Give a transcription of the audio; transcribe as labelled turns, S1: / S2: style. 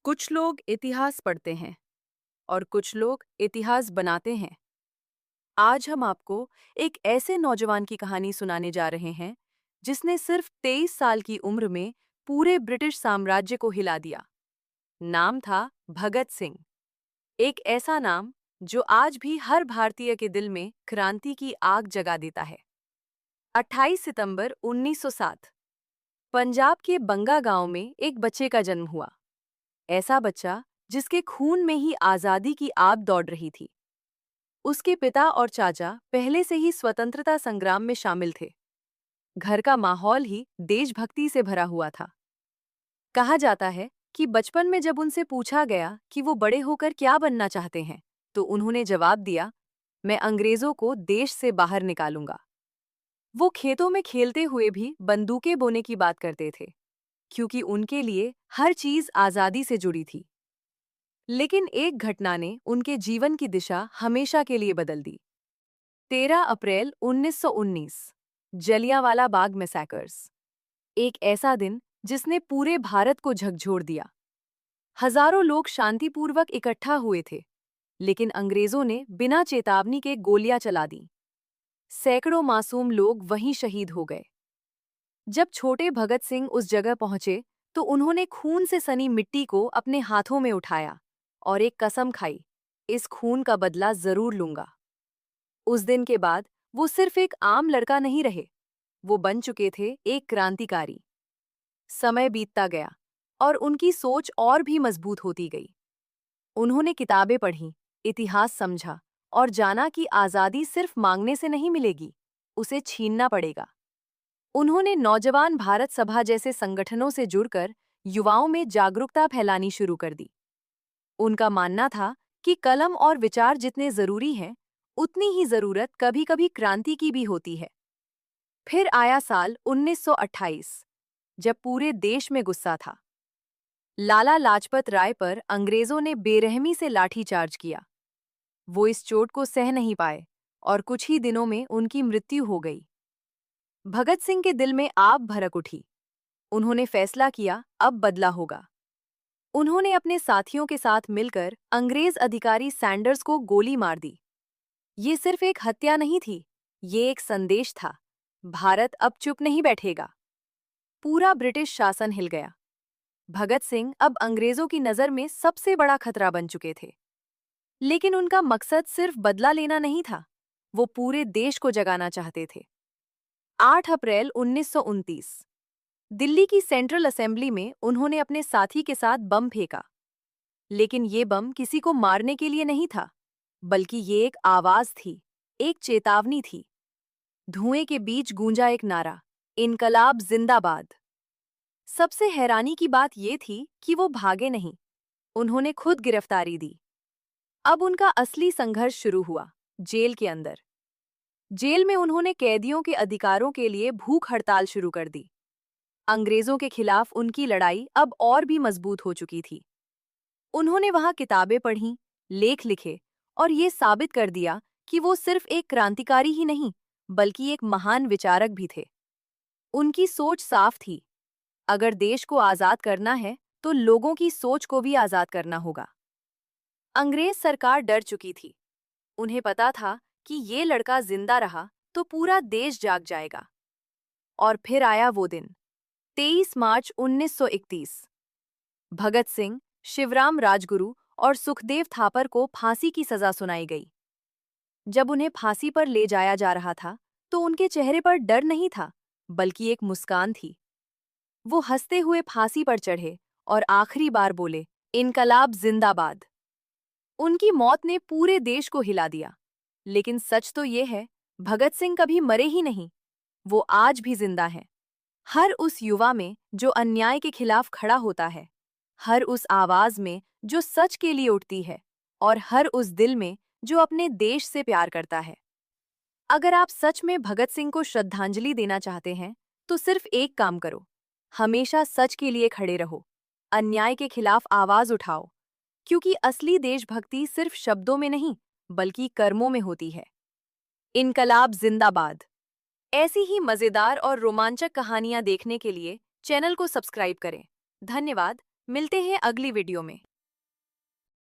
S1: कुछ लोग इतिहास पढ़ते हैं और कुछ लोग इतिहास बनाते हैं। आज हम आपको एक ऐसे नौजवान की कहानी सुनाने जा रहे हैं जिसने सिर्फ 23 साल की उम्र में पूरे ब्रिटिश साम्राज्य को हिला दिया। नाम था भगत सिंह। एक ऐसा नाम जो आज भी हर भारतीय के दिल में क्रांति की आग जगा देता है। 28 सितंबर 1907 पंजाब के बंगा गांव में एक बच्चे का जन्म हुआ। ऐसा बच्चा जिसके खून में ही आजादी की आग दौड़ रही थी। उसके पिता और चाचा पहले से ही स्वतंत्रता संग्राम में शामिल थे। घर का माहौल ही देशभक्ति से भरा हुआ था। कहा जाता है कि बचपन में जब उनसे पूछा गया कि वो बड़े होकर क्या बनना चाहते हैं, तो उन्होंने जवाब दिया, मैं अंग्रेजों को देश से बाहर निकालूंगा। वो खेतों में खेलते हुए भी बंदूकें बोने की बात करते थे, क्योंकि उनके लिए हर चीज आजादी से जुड़ी थी। लेकिन एक घटना ने उनके जीवन की दिशा हमेशा के लिए बदल दी। 13 अप्रैल 1919 जलियांवाला बाग मैसेकर्स। एक ऐसा दिन जिसने पूरे भारत को झकझोर दिया। हजारों लोग शांतिपूर्वक इकट्ठा हुए थे, लेकिन अंग्रेजों ने बिना चेतावनी के गोलियां चला दी। सैकड़ों मासूम लोग वहीं शहीद हो गए। जब छोटे भगत सिंह उस जगह पहुंचे तो उन्होंने खून से सनी मिट्टी को अपने हाथों में उठाया और एक कसम खाई, इस खून का बदला जरूर लूंगा। उस दिन के बाद वो सिर्फ एक आम लड़का नहीं रहे, वो बन चुके थे एक क्रांतिकारी। समय बीतता गया और उनकी सोच और भी मजबूत होती गई। उन्होंने किताबें पढ़ीं, इतिहास समझा और जाना कि आजादी सिर्फ मांगने से नहीं मिलेगी, उसे छीनना पड़ेगा। उन्होंने नौजवान भारत सभा जैसे संगठनों से जुड़कर युवाओं में जागरूकता फैलानी शुरू कर दी। उनका मानना था कि कलम और विचार जितने जरूरी हैं, उतनी ही जरूरत कभी-कभी क्रांति की भी होती है। फिर आया साल 1928, जब पूरे देश में गुस्सा था। लाला लाजपत राय पर अंग्रेजों ने बेरहमी से लाठीचार्ज किया। वो इस चोट को सह नहीं पाए और कुछ ही दिनों में उनकी मृत्यु हो गई। भगत सिंह के दिल में आग भड़क उठी। उन्होंने फैसला किया, अब बदला होगा। उन्होंने अपने साथियों के साथ मिलकर अंग्रेज अधिकारी सैंडर्स को गोली मार दी। ये सिर्फ एक हत्या नहीं थी, ये एक संदेश था, भारत अब चुप नहीं बैठेगा। पूरा ब्रिटिश शासन हिल गया। भगत सिंह अब अंग्रेजों की नज़र में सबसे बड़ा खतरा बन चुके थे। लेकिन उनका मकसद सिर्फ बदला लेना नहीं था, वो पूरे देश को जगाना चाहते थे। 8 अप्रैल 1929 दिल्ली की सेंट्रल असेंबली में उन्होंने अपने साथी के साथ बम फेंका। लेकिन ये बम किसी को मारने के लिए नहीं था, बल्कि ये एक आवाज थी, एक चेतावनी थी। धुएं के बीच गूंजा एक नारा, इनकलाब जिंदाबाद। सबसे हैरानी की बात ये थी कि वो भागे नहीं, उन्होंने खुद गिरफ्तारी दी। अब उनका असली संघर्ष शुरू हुआ, जेल के अंदर। जेल में उन्होंने कैदियों के अधिकारों के लिए भूख हड़ताल शुरू कर दी। अंग्रेजों के खिलाफ उनकी लड़ाई अब और भी मजबूत हो चुकी थी। उन्होंने वहां किताबें पढ़ीं, लेख लिखे और ये साबित कर दिया कि वो सिर्फ एक क्रांतिकारी ही नहीं, बल्कि एक महान विचारक भी थे। उनकी सोच साफ थी, अगर देश को आजाद करना है तो लोगों की सोच को भी आजाद करना होगा। अंग्रेज सरकार डर चुकी थी। उन्हें पता था कि ये लड़का जिंदा रहा तो पूरा देश जाग जाएगा। और फिर आया वो दिन, 23 मार्च 1931। भगत सिंह, शिवराम राजगुरु और सुखदेव थापर को फांसी की सजा सुनाई गई। जब उन्हें फांसी पर ले जाया जा रहा था तो उनके चेहरे पर डर नहीं था, बल्कि एक मुस्कान थी। वो हंसते हुए फांसी पर चढ़े और आखिरी बार बोले, इनकलाब जिंदाबाद। उनकी मौत ने पूरे देश को हिला दिया। लेकिन सच तो ये है, भगत सिंह कभी मरे ही नहीं, वो आज भी जिंदा हैं। हर उस युवा में जो अन्याय के खिलाफ खड़ा होता है, हर उस आवाज में जो सच के लिए उठती है, और हर उस दिल में जो अपने देश से प्यार करता है। अगर आप सच में भगत सिंह को श्रद्धांजलि देना चाहते हैं, तो सिर्फ एक काम करो, हमेशा सच के लिए खड़े रहो, अन्याय के खिलाफ आवाज उठाओ, क्योंकि असली देशभक्ति सिर्फ शब्दों में नहीं, बल्कि कर्मों में होती है। इनकलाब जिंदाबाद। ऐसी ही मजेदार और रोमांचक कहानियां देखने के लिए चैनल को सब्सक्राइब करें। धन्यवाद। मिलते हैं अगली वीडियो में।